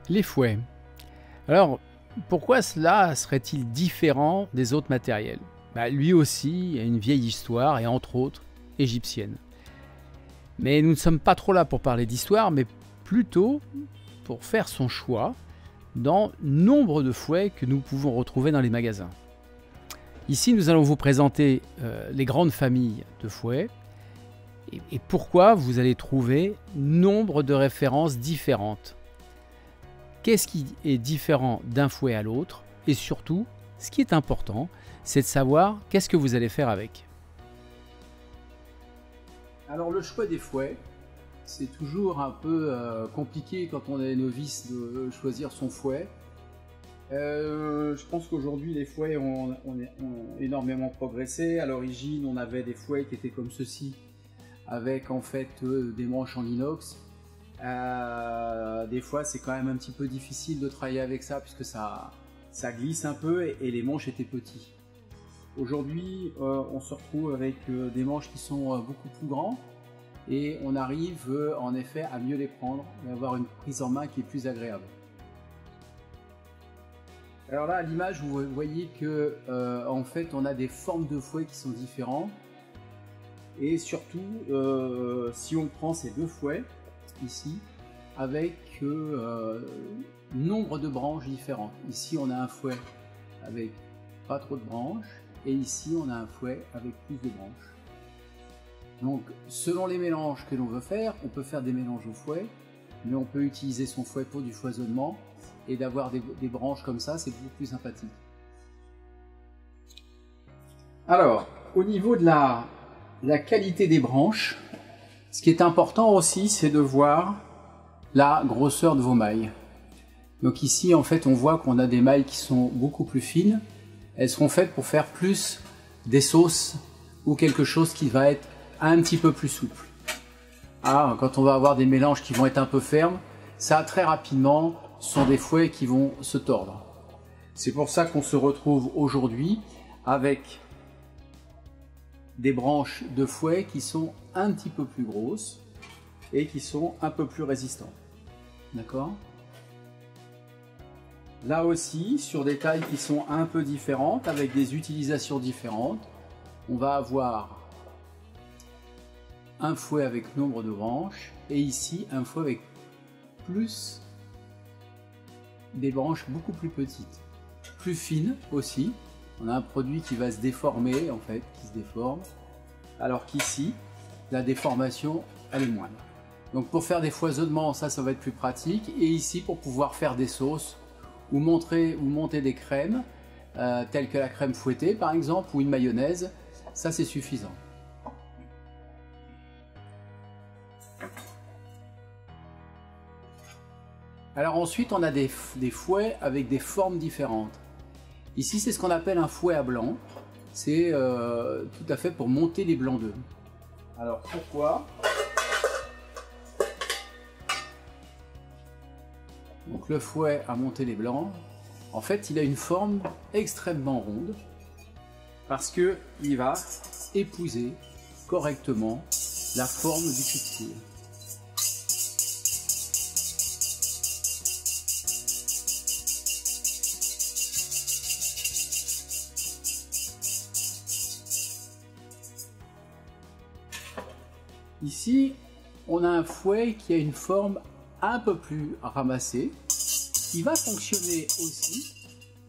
Les fouets. Alors, pourquoi cela serait-il différent des autres matériels? Lui aussi a une vieille histoire et entre autres égyptienne. Mais nous ne sommes pas trop là pour parler d'histoire, mais plutôt pour faire son choix dans nombre de fouets que nous pouvons retrouver dans les magasins. Ici, nous allons vous présenter les grandes familles de fouets et pourquoi vous allez trouver nombre de références différentes. Qu'est-ce qui est différent d'un fouet à l'autre? Et surtout, ce qui est important, c'est de savoir qu'est-ce que vous allez faire avec. Alors le choix des fouets, c'est toujours un peu compliqué quand on est novice de choisir son fouet. Je pense qu'aujourd'hui les fouets ont énormément progressé. À l'origine, on avait des fouets qui étaient comme ceci, avec en fait des manches en inox. Des fois c'est quand même un petit peu difficile de travailler avec ça puisque ça glisse un peu et les manches étaient petits. Aujourd'hui on se retrouve avec des manches qui sont beaucoup plus grands et on arrive en effet à mieux les prendre et avoir une prise en main qui est plus agréable. Alors là à l'image vous voyez que en fait on a des formes de fouets qui sont différentes et surtout si on prend ces deux fouets ici avec nombre de branches différentes. Ici on a un fouet avec pas trop de branches et ici on a un fouet avec plus de branches. Donc selon les mélanges que l'on veut faire, on peut faire des mélanges au fouet, mais on peut utiliser son fouet pour du foisonnement et d'avoir des branches comme ça, c'est beaucoup plus sympathique. Alors au niveau de la qualité des branches, ce qui est important aussi, c'est de voir la grosseur de vos mailles. Donc ici, en fait, on voit qu'on a des mailles qui sont beaucoup plus fines. Elles seront faites pour faire plus des sauces ou quelque chose qui va être un petit peu plus souple. Ah, quand on va avoir des mélanges qui vont être un peu fermes, ça très rapidement sont des fouets qui vont se tordre. C'est pour ça qu'on se retrouve aujourd'hui avec des branches de fouet qui sont un petit peu plus grosses et qui sont un peu plus résistantes. D'accord? Là aussi, sur des tailles qui sont un peu différentes, avec des utilisations différentes, on va avoir un fouet avec nombre de branches et ici un fouet avec plus des branches beaucoup plus petites, plus fines aussi. On a un produit qui va se déformer en fait, qui se déforme, alors qu'ici, la déformation, elle est moindre. Donc pour faire des foisonnements, ça va être plus pratique. Et ici, pour pouvoir faire des sauces ou monter des crèmes, telles que la crème fouettée par exemple, ou une mayonnaise, ça c'est suffisant. Alors ensuite, on a des fouets avec des formes différentes. Ici, c'est ce qu'on appelle un fouet à blanc. C'est tout à fait pour monter les blancs d'œufs. Alors pourquoi? Donc le fouet à monter les blancs, en fait, il a une forme extrêmement ronde parce que il va épouser correctement la forme du textile. Ici, on a un fouet qui a une forme un peu plus ramassée, qui va fonctionner aussi,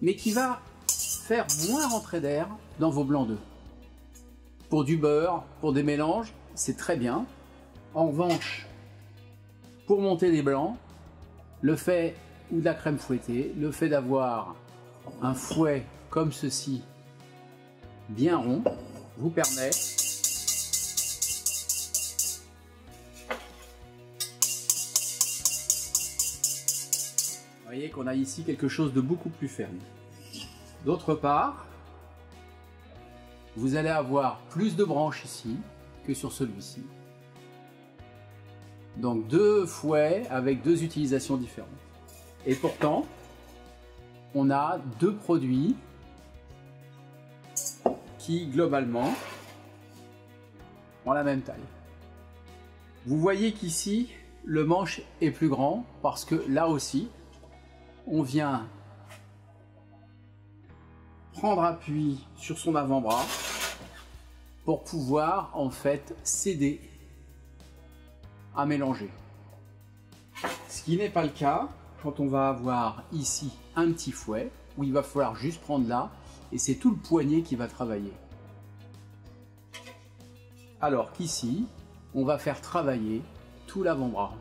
mais qui va faire moins rentrer d'air dans vos blancs d'œufs. Pour du beurre, pour des mélanges, c'est très bien. En revanche, pour monter des blancs, le fait, ou de la crème fouettée, le fait d'avoir un fouet comme ceci, bien rond, vous permet vous voyez qu'on a ici quelque chose de beaucoup plus ferme. D'autre part, vous allez avoir plus de branches ici que sur celui-ci. Donc deux fouets avec deux utilisations différentes. Et pourtant, on a deux produits qui globalement ont la même taille. Vous voyez qu'ici, le manche est plus grand parce que là aussi, on vient prendre appui sur son avant-bras pour pouvoir en fait s'aider à mélanger. Ce qui n'est pas le cas quand on va avoir ici un petit fouet où il va falloir juste prendre là et c'est tout le poignet qui va travailler. Alors qu'ici, on va faire travailler tout l'avant-bras.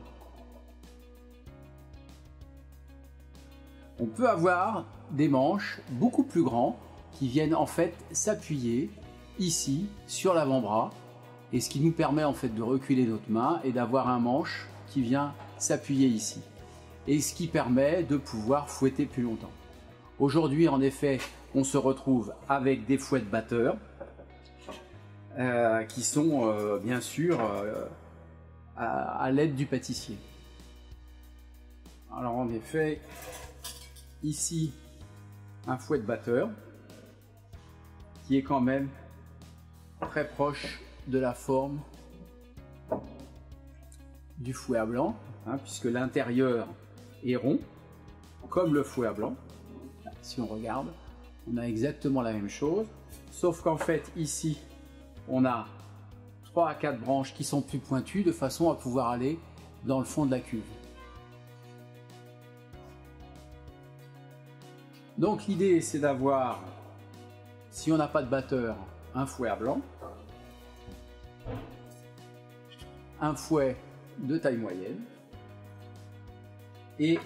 On peut avoir des manches beaucoup plus grands qui viennent en fait s'appuyer ici sur l'avant-bras et ce qui nous permet en fait de reculer notre main et d'avoir un manche qui vient s'appuyer ici et ce qui permet de pouvoir fouetter plus longtemps. Aujourd'hui en effet on se retrouve avec des fouets de batteur qui sont bien sûr à l'aide du pâtissier. Alors en effet ici un fouet de batteur qui est quand même très proche de la forme du fouet à blanc, hein, puisque l'intérieur est rond, comme le fouet à blanc. Si on regarde, on a exactement la même chose, sauf qu'en fait ici, on a 3 à 4 branches qui sont plus pointues, de façon à pouvoir aller dans le fond de la cuve. Donc l'idée, c'est d'avoir, si on n'a pas de batteur, un fouet à blanc, un fouet de taille moyenne et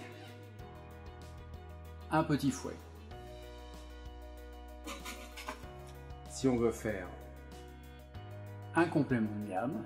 un petit fouet. Si on veut faire un complément de gamme,